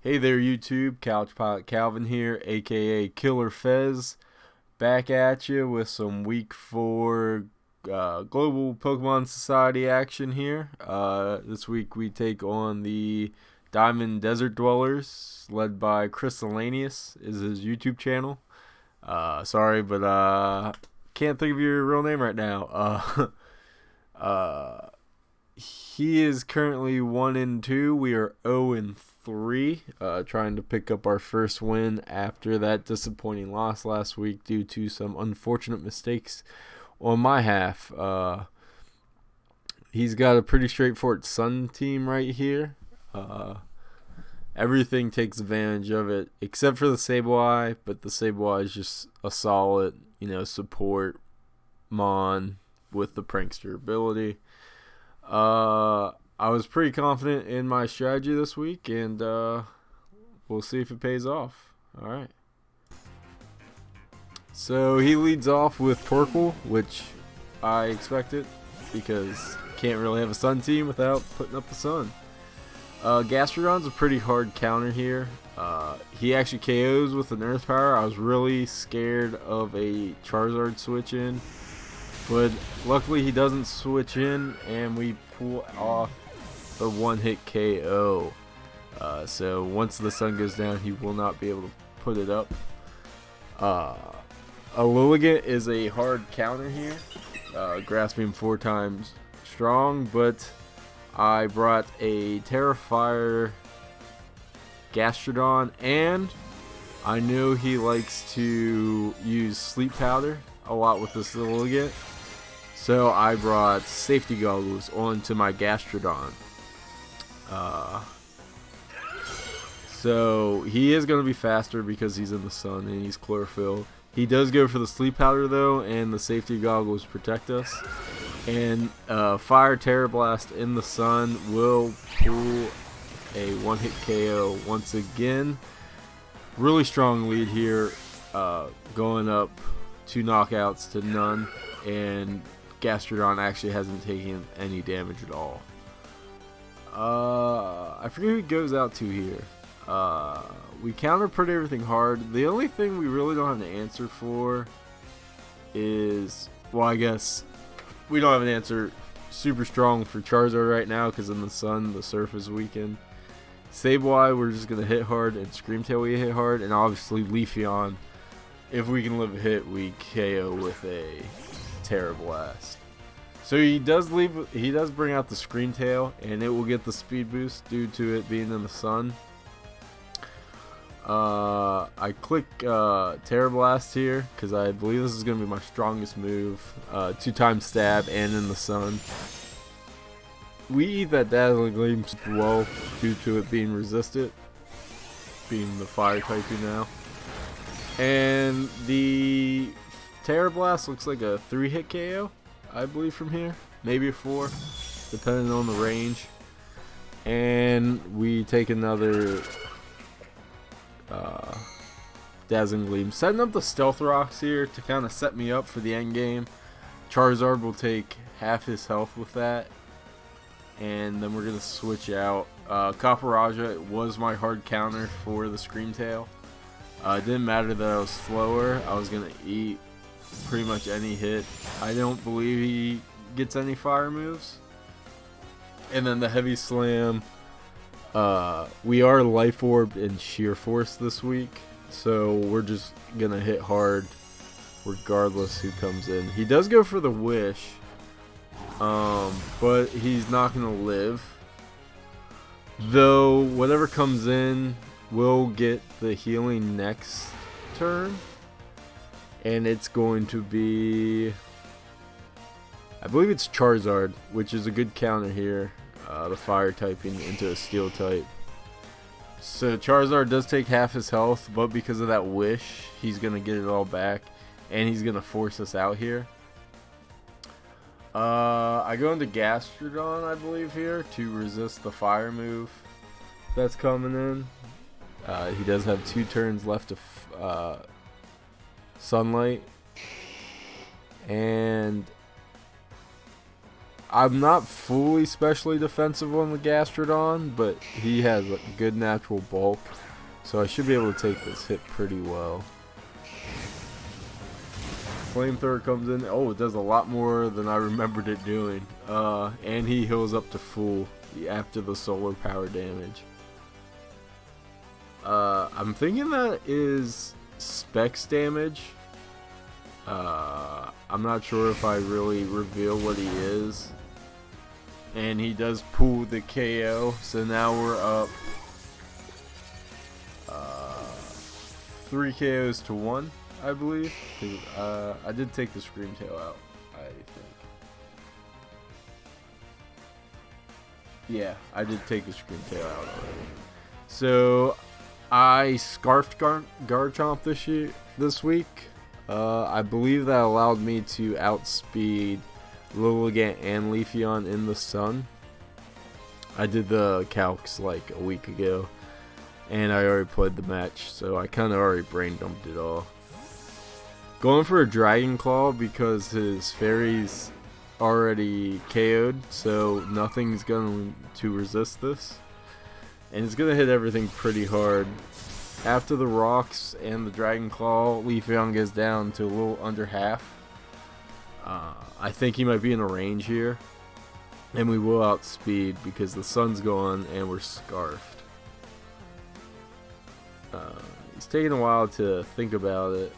Hey there YouTube, Couch Pilot Calvin here, aka Killer Fez, back at you with some week 4 Global Pokemon Society action here. This week we take on the Diamond Desert Dwellers, led by Crystalanius, is his YouTube channel. Sorry, but can't think of your real name right now. He is currently 1-2. We are 0-3, trying to pick up our first win after that disappointing loss last week due to some unfortunate mistakes on my half. He's got a pretty straightforward Sun team right here. Everything takes advantage of it except for the Sableye, but the Sableye is just a solid, support Mon with the prankster ability. I was pretty confident in my strategy this week, and we'll see if it pays off. Alright. So he leads off with Torkoal, which I expected, because can't really have a Sun team without putting up the Sun. Gastrodon's a pretty hard counter here. He actually KOs with an Earth Power. I was really scared of a Charizard switch in, but luckily he doesn't switch in, and we pull off the one-hit KO. So once the sun goes down, he will not be able to put it up. A Lilligant is a hard counter here. Grasping 4 times strong, but I brought a Terrifier Gastrodon, and I know he likes to use Sleep Powder a lot with this Lilligant. So I brought safety goggles onto my Gastrodon. So he is going to be faster because he's in the sun and he's chlorophyll. He does go for the sleep powder though, and the safety goggles protect us. And Fire Terra Blast in the sun will pull a one-hit KO once again. Really strong lead here, going up 2 knockouts to none, and Gastrodon actually hasn't taken any damage at all. I forget who he goes out to here. We counter pretty everything hard. The only thing we really don't have an answer for is, well, I guess we don't have an answer super strong for Charizard right now because in the sun the surf is weakened. Sableye we're just gonna hit hard, and Screamtail we hit hard, and obviously Leafeon, if we can live a hit, we KO with a Terra Blast. So he does bring out the Screamtail, and it will get the speed boost due to it being in the sun. I click Terra Blast here because I believe this is going to be my strongest move. 2-time stab and in the sun. We eat that Dazzling Gleam well due to it being resisted, being the fire typing now. And the Terra Blast looks like a 3-hit KO, I believe, from here. Maybe a 4, depending on the range. And we take another Dazzling Gleam. Setting up the Stealth Rocks here to kind of set me up for the end game. Charizard will take half his health with that. And then we're going to switch out. Caporaja was my hard counter for the Screamtail. It didn't matter that I was slower. I was going to eat pretty much any hit. I don't believe he gets any fire moves. And then the Heavy Slam. We are Life Orbed and Sheer Force this week, so we're just going to hit hard regardless who comes in. He does go for the Wish, but he's not going to live. Though, whatever comes in will get the healing next turn. And it's going to be, I believe it's Charizard, which is a good counter here. The fire typing into a steel type. So Charizard does take half his health, but because of that Wish, he's going to get it all back. And he's going to force us out here. I go into Gastrodon, I believe, here to resist the fire move that's coming in. He does have 2 turns left of Sunlight. And I'm not fully specially defensive on the Gastrodon, but he has a good natural bulk, so I should be able to take this hit pretty well. Flamethrower comes in. Oh, it does a lot more than I remembered it doing. And he heals up to full after the solar power damage. I'm thinking that is specs damage. I'm not sure if I really reveal what he is. And he does pull the KO, so now we're up 3 KOs to 1, I believe. 'Cause, I did take the Screamtail out, I think. Yeah, I did take the Screamtail out already. So I scarfed Garchomp this week. I believe that allowed me to outspeed Lilligant and Leafeon in the sun. I did the calcs like a week ago, and I already played the match, so I kind of already brain dumped it all. Going for a Dragon Claw because his fairy's already KO'd, so nothing's going to resist this. And it's going to hit everything pretty hard. After the rocks and the Dragon Claw, Leafeon goes down to a little under half. I think he might be in a range here. And we will outspeed because the sun's gone and we're scarfed. It's taking a while to think about it.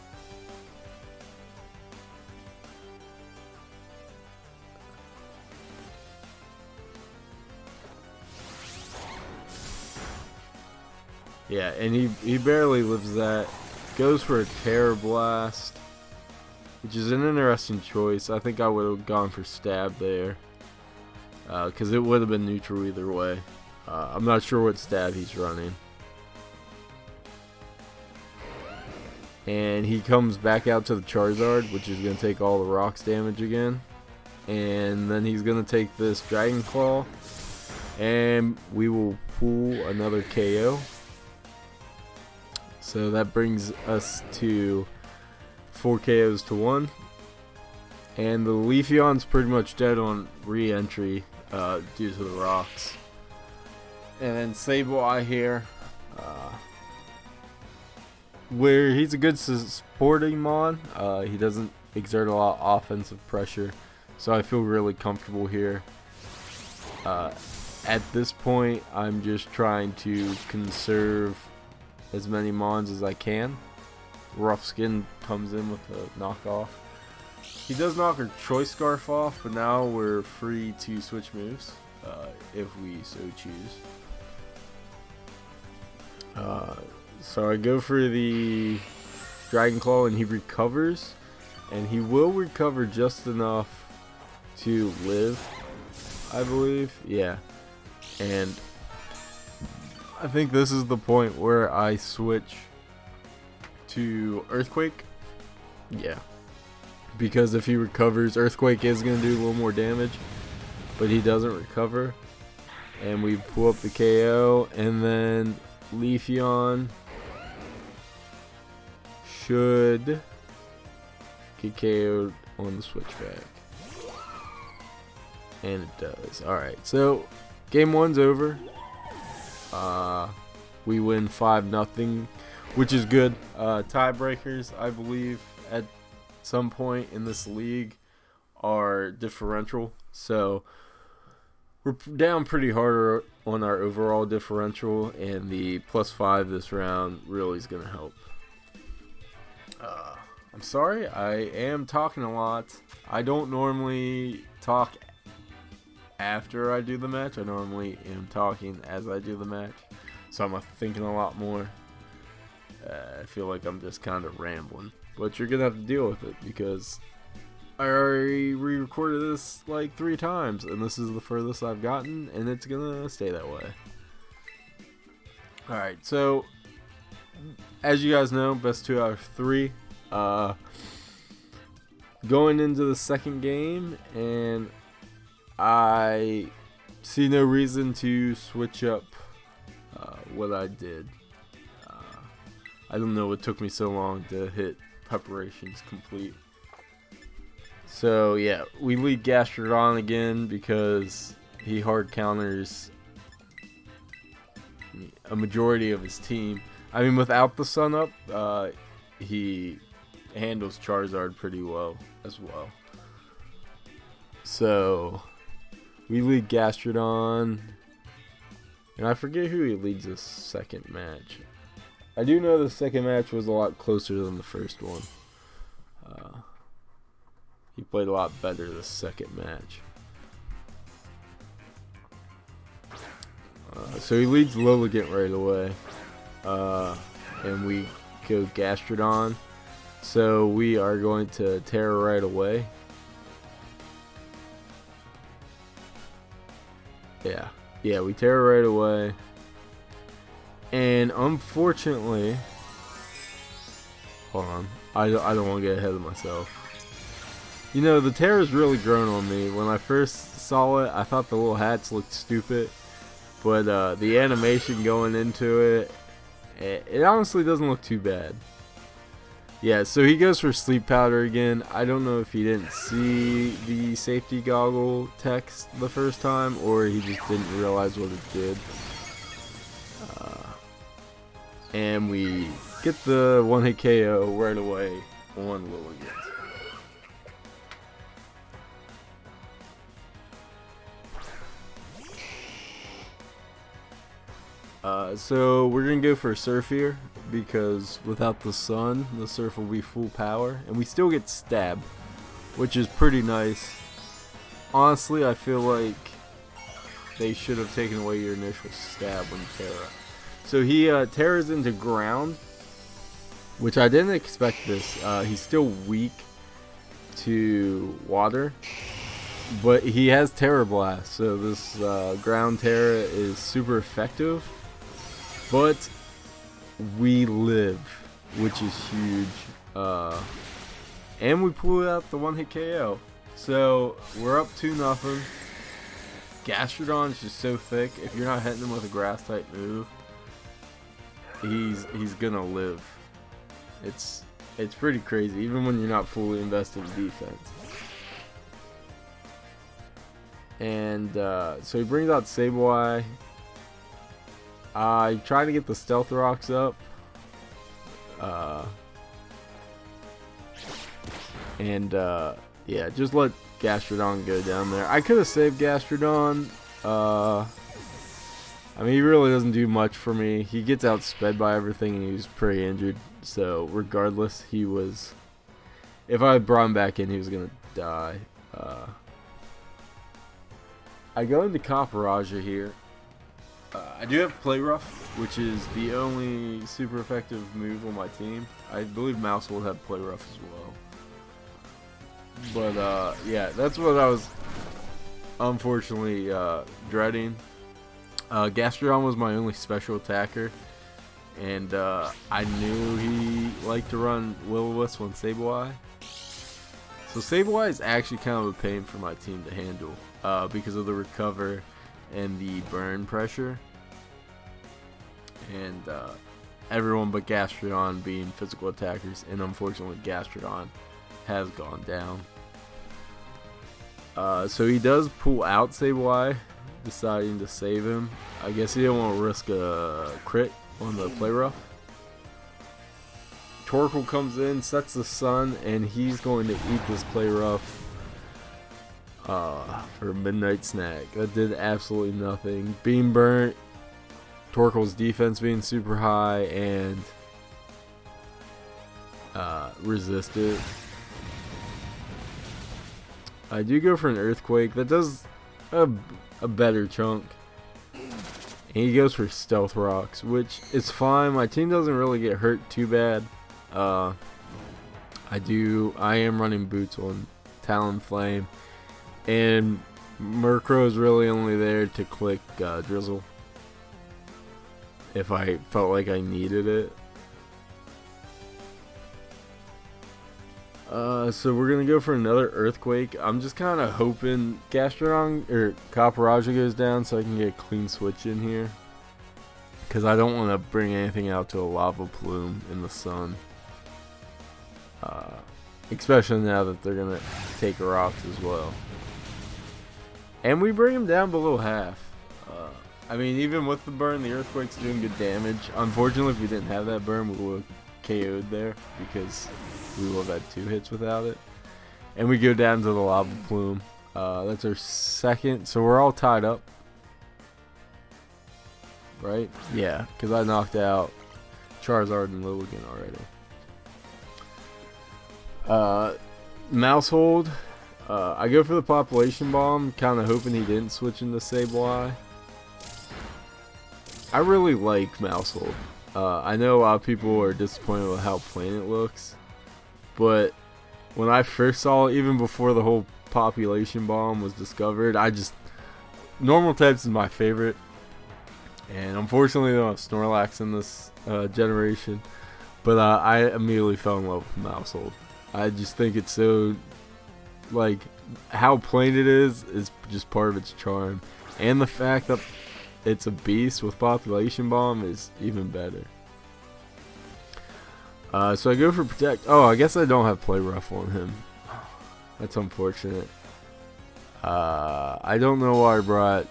Yeah, and he barely lives that. Goes for a Terror Blast, which is an interesting choice. I think I would have gone for Stab there, because it would have been neutral either way. I'm not sure what stab he's running. And he comes back out to the Charizard, which is going to take all the rocks damage again. And then he's going to take this Dragon Claw, and we will pull another KO. So that brings us to 4 KOs to 1. And the Leafeon's pretty much dead on re-entry due to the rocks. And then Sableye here, where he's a good supporting mon. He doesn't exert a lot of offensive pressure, so I feel really comfortable here. At this point, I'm just trying to conserve as many mons as I can. Rough Skin comes in with a knockoff. He does knock our Choice Scarf off, but now we're free to switch moves if we so choose. So I go for the Dragon Claw and he recovers, and he will recover just enough to live, I believe. Yeah, and I think this is the point where I switch to Earthquake. Yeah, because if he recovers, Earthquake is going to do a little more damage, but he doesn't recover. And we pull up the KO, and then Leafeon should get KO'd on the switchback. And it does. Alright, so game 1's over. We win 5-0, which is good. Tiebreakers, I believe, at some point in this league are differential. So we're down pretty hard on our overall differential, and the +5 this round really is going to help. I'm sorry, I am talking a lot. I don't normally talk after I do the match. I normally am talking as I do the match, so I'm thinking a lot more. I feel like I'm just kind of rambling, but you're gonna have to deal with it because I already re-recorded this like 3 times, and this is the furthest I've gotten, and it's gonna stay that way. Alright, so as you guys know, best 2 out of 3. Going into the second game, and I see no reason to switch up what I did. I don't know what took me so long to hit preparations complete. So yeah, we lead Gastrodon again because he hard counters a majority of his team. I mean, without the sun up, he handles Charizard pretty well as well. So we lead Gastrodon, and I forget who he leads this second match. I do know the second match was a lot closer than the first one. He played a lot better the second match. So he leads Lilligant right away. And we go Gastrodon. So we are going to Terra right away. Yeah, we Terra right away. And unfortunately, hold on, I don't want to get ahead of myself. You know, the Terra's really grown on me. When I first saw it, I thought the little hats looked stupid. But the animation going into it honestly doesn't look too bad. Yeah, so he goes for Sleep Powder again. I don't know if he didn't see the safety goggle text the first time, or he just didn't realize what it did. And we get the one-hit KO right away on Lilligant. So we're going to go for Surf here, because without the sun, the Surf will be full power. And we still get Stab, which is pretty nice. Honestly, I feel like they should have taken away your initial Stab when Terra. So he Terras into Ground, which I didn't expect this. He's still weak to Water, but he has Terra Blast. So this Ground Terra is super effective. But we live, which is huge. And we pull out the one-hit KO. So we're up 2-0. Gastrodon is just so thick. If you're not hitting him with a grass type move, he's gonna live. It's pretty crazy, even when you're not fully invested in defense. And so he brings out Sableye. I try to get the Stealth Rocks up. Yeah, just let Gastrodon go down there. I could have saved Gastrodon. I mean, he really doesn't do much for me. He gets outsped by everything, and he was pretty injured. So, regardless, he was... If I brought him back in, he was going to die. I go into Copperajah here. I do have Play Rough, which is the only super effective move on my team. I believe Mouse will have Play Rough as well. But, yeah, that's what I was unfortunately dreading. Gastrodon was my only special attacker, and I knew he liked to run Will-O-Wisp on Sableye. So Sableye is actually kind of a pain for my team to handle because of the recover and the burn pressure, and everyone but Gastrodon being physical attackers, and unfortunately Gastrodon has gone down. So he does pull out Sableye, deciding to save him. I guess he didn't want to risk a crit on the Play Rough. Torkoal comes in, sets the sun, and he's going to eat this Play Rough for a Midnight Snack. That did absolutely nothing. Being burnt, Torkoal's defense being super high, and resisted. I do go for an Earthquake. That does a better chunk. And he goes for Stealth Rocks, which is fine. My team doesn't really get hurt too bad. I am running Boots on Talonflame, and Murkrow is really only there to click Drizzle if I felt like I needed it. So we're gonna go for another Earthquake. I'm just kind of hoping Gastrodon or Copperajah goes down so I can get a clean switch in here, because I don't want to bring anything out to a Lava Plume in the sun. especially now that they're gonna take rocks as well. And we bring him down below half. I mean, even with the burn, the Earthquake's doing good damage. Unfortunately, if we didn't have that burn, we would have KO'd there because we would have had 2 hits without it. And we go down to the Lava Plume. That's our second, so we're all tied up. Right? Yeah, because I knocked out Charizard and Lilligant already. Mousehold. I go for the Population Bomb, kind of hoping he didn't switch into Sableye. I really like Mousehold. I know a lot of people are disappointed with how plain it looks, but when I first saw it, even before the whole Population Bomb was discovered, normal types is my favorite. And unfortunately, they don't have Snorlax in this generation, but I immediately fell in love with Mousehold. I just think it's so, like, how plain it is just part of its charm, and the fact that it's a beast with Population Bomb is even better. So I go for Protect. Oh, I guess I don't have Play Rough on him. That's unfortunate. I don't know why I brought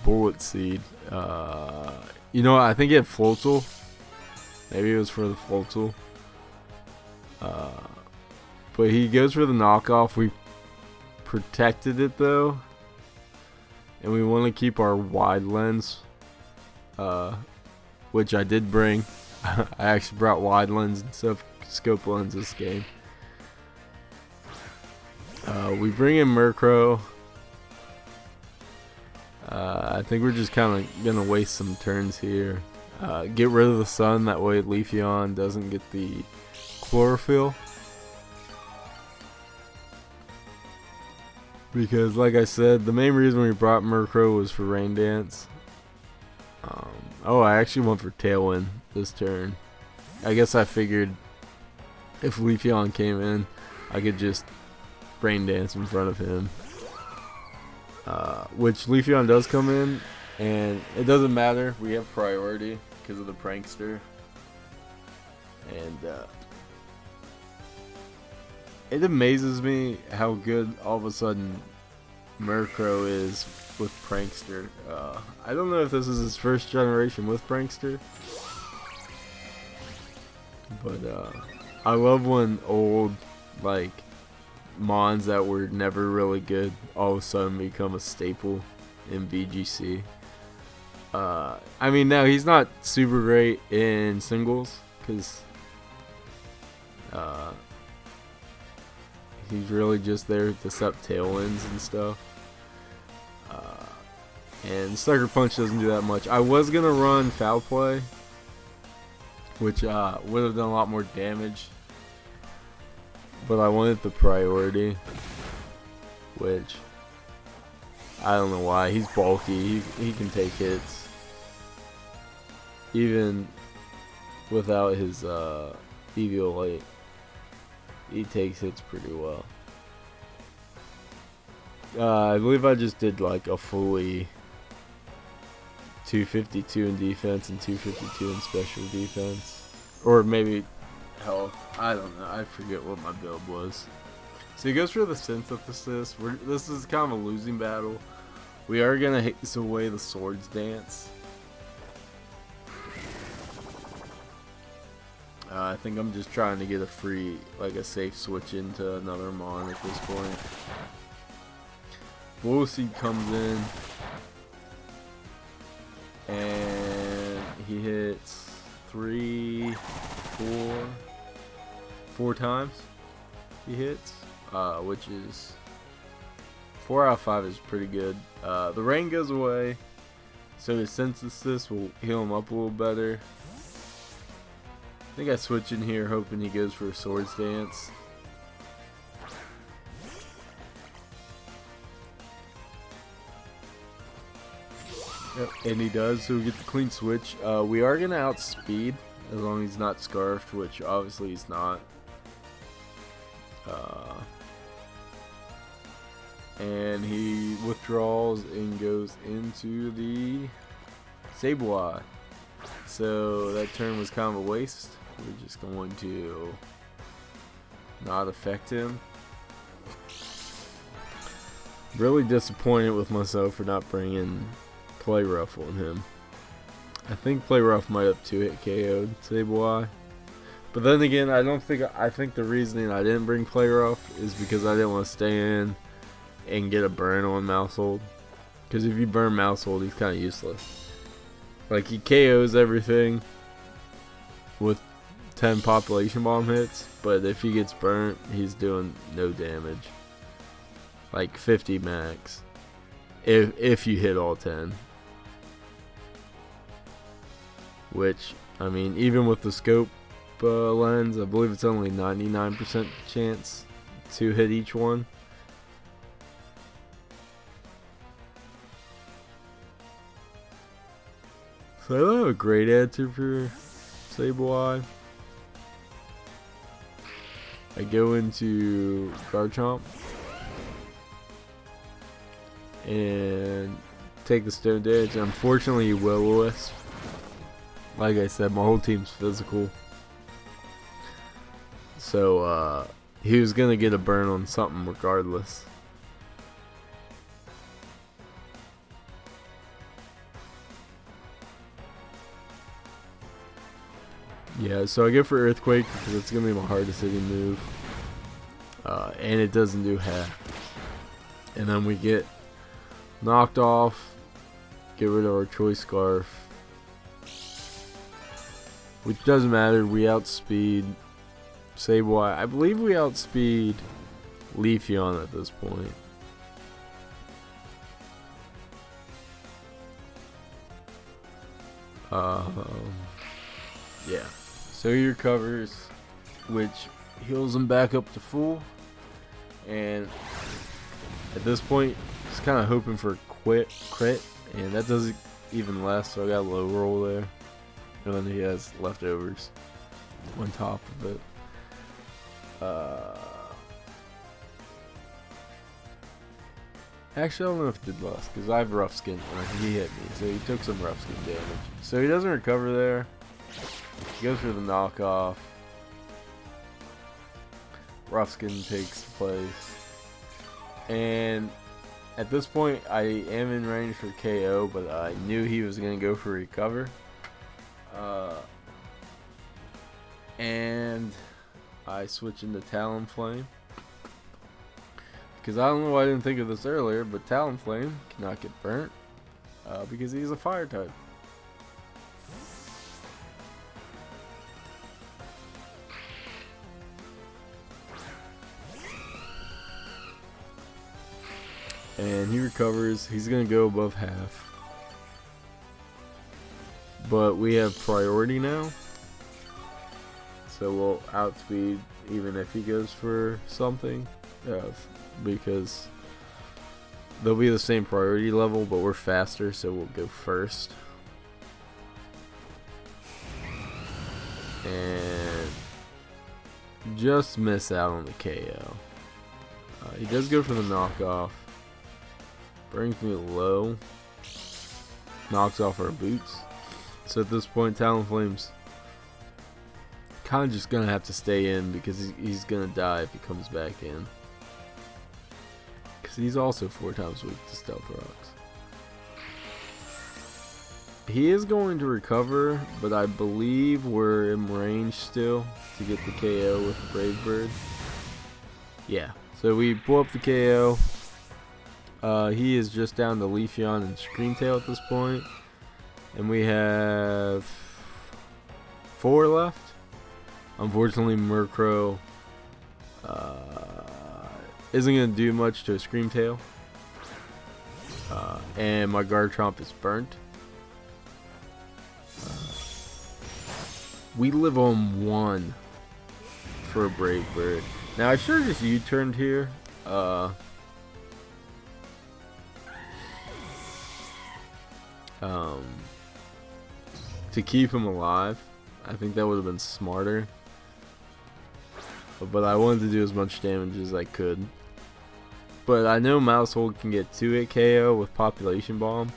Bullet Seed. You know what? I think he had Floatzel. Maybe it was for the Floatzel. But he goes for the knockoff. We protected it though. And we want to keep our wide lens, which I did bring. I actually brought wide lens instead of scope lens this game. We bring in Murkrow. I think we're just kind of going to waste some turns here. Get rid of the sun, that way Leafeon doesn't get the chlorophyll. Because, like I said, the main reason we brought Murkrow was for Rain Dance. Oh, I actually went for Tailwind this turn. I guess I figured if Leafeon came in, I could just Rain Dance in front of him. Which Leafeon does come in, and it doesn't matter. We have priority because of the Prankster. And it amazes me how good all of a sudden Murkrow is with Prankster. I don't know if this is his first generation with Prankster, but I love when old, like, Mons that were never really good all of a sudden become a staple in VGC. I mean, now he's not super great in singles because he's really just there to set tailwinds and stuff. And Sucker Punch doesn't do that much. I was going to run Foul Play, which would have done a lot more damage. But I wanted the priority, which I don't know why. He's bulky. He can take hits. Even without his Eviolite, he takes hits pretty well. I believe I just did like a fully 252 in defense and 252 in special defense. Or maybe health. I don't know. I forget what my build was. So he goes for the Synthesis. This is kind of a losing battle. We are going to haste away the Swords Dance. I think I'm just trying to get a free, like a safe switch into another Mon at this point. Bullseed comes in. And he hits 4 times he hits, which is 4 out of 5 is pretty good. The rain goes away, so his Synthesis will heal him up a little better. I think I switch in here hoping he goes for a Swords Dance. Yep, and he does, so we get the clean switch. We are going to outspeed as long as he's not Scarfed, which obviously he's not. And he withdraws and goes into the Sableye. So that turn was kind of a waste. We're just going to not affect him. Really disappointed with myself for not bringing Play Rough on him. I think Play Rough might have 2-hit KO'd Sableye. But then again, I think the reasoning I didn't bring Play Rough is because I didn't want to stay in and get a burn on Mousehold. Because if you burn Mousehold, he's kind of useless. Like, he KOs everything with 10 population bomb hits, but if he gets burnt, he's doing no damage. Like 50 max. If you hit all 10. Which, I mean, even with the scope lens, I believe it's only 99% chance to hit each one. So I don't have a great answer for Sableye. I go into Garchomp and take the Stone Dance. Unfortunately, he Will-O-Wisp. Like I said, my whole team's physical. So, he was going to get a burn on something regardless. Yeah, so I go for Earthquake because it's going to be my hardest hitting move. And it doesn't do half. And then we get knocked off. Get rid of our Choice Scarf. Which doesn't matter. We outspeed Sableye. I believe we outspeed Leafeon at this point. Yeah. So he recovers, which heals him back up to full. And at this point, just kind of hoping for a crit. And that doesn't even last, so I got a low roll there. And then he has leftovers on top of it. Actually, I don't know if it did less, because I have Rough Skin, and he hit me, so he took some Rough Skin damage. So he doesn't recover there. He goes for the knockoff. Rough Skin takes place. And at this point, I am in range for KO, but I knew he was going to go for recover. And I switch into Talonflame. Because I don't know why I didn't think of this earlier, but Talonflame cannot get burnt. Because he's a fire type. And he recovers. He's going to go above half. But we have priority now. So we'll outspeed even if he goes for something. Because they'll be the same priority level, but we're faster, so we'll go first. And just miss out on the KO. He does go for the knockoff. Brings me low. Knocks off our boots. So at this point, Talonflame's kind of just going to have to stay in because he's going to die if he comes back in. Because he's also 4 times weak to Stealth Rocks. He is going to recover, but I believe we're in range still to get the KO with the Brave Bird. Yeah, so we pull up the KO. He is just down to Leafeon and Screamtail at this point. And we have 4 left. Unfortunately, Murkrow isn't going to do much to a Screamtail. And my Garchomp is burnt. We live on 1 for a Brave Bird. Now, I should have just U-turned here. To keep him alive. I think that would have been smarter. But I wanted to do as much damage as I could. But I know Mousehold can get 2-hit KO with Population Bomb.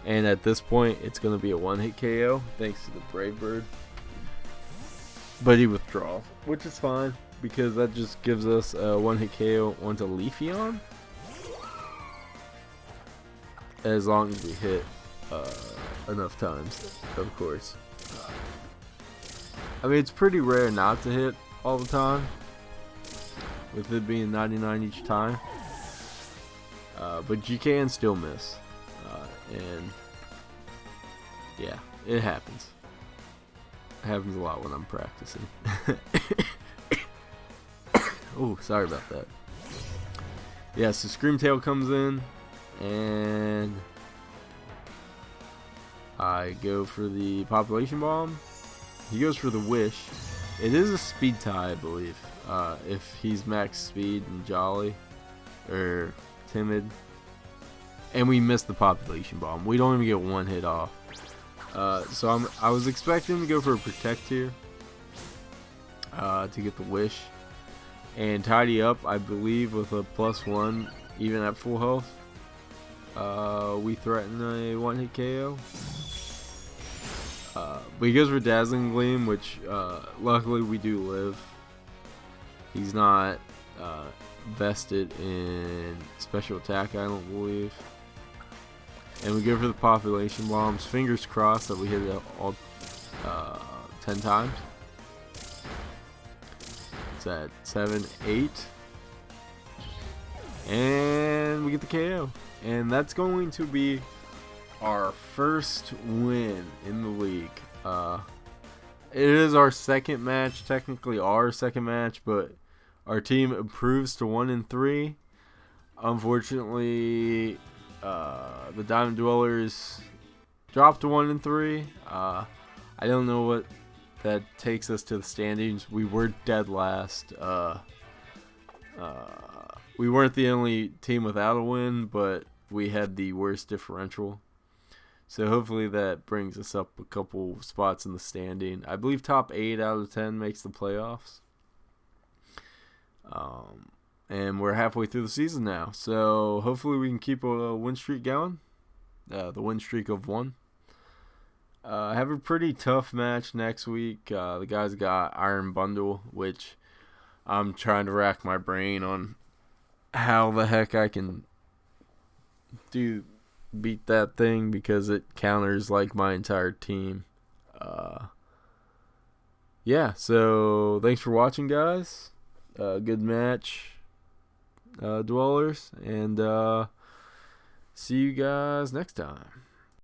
And at this point, it's going to be a 1-hit KO thanks to the Brave Bird. But he withdraws, which is fine. because that just gives us a one-hit KO onto Leafeon. As long as we hit enough times, of course. I mean, it's pretty rare not to hit all the time, with it being 99 each time. But you can still miss. And yeah, it happens. It happens a lot when I'm practicing. Oh, sorry about that. Yeah, so Screamtail comes in, and I go for the Population Bomb. He goes for the Wish. It is a speed tie, I believe. If he's max speed and jolly, or timid. And we missed the Population Bomb. We don't even get one hit off. So I was expecting to go for a Protect here. To get the Wish. And tidy up, I believe, with a +1, even at full health. We threaten a one-hit KO. But he goes for Dazzling Gleam, which luckily we do live. He's not vested in special attack, I don't believe. And we go for the Population Bombs. Fingers crossed that we hit it all 10 times. It's at 7, 8. And we get the KO. And that's going to be our first win in the league. It is our second match, technically our second match, but our team improves to 1-3. Unfortunately, the Diamond Dwellers dropped to 1-3. I don't know what that takes us to the standings. We were dead last. We weren't the only team without a win, but we had the worst differential. So hopefully that brings us up a couple spots in the standing. I believe top 8 out of 10 makes the playoffs. And we're halfway through the season now. So hopefully we can keep a win streak going. The win streak of 1. I have a pretty tough match next week. The guys got Iron Bundle, which I'm trying to rack my brain on how the heck I can beat that thing, because it counters like my entire team. Yeah, so thanks for watching, guys. Good match, Dwellers, and see you guys next time.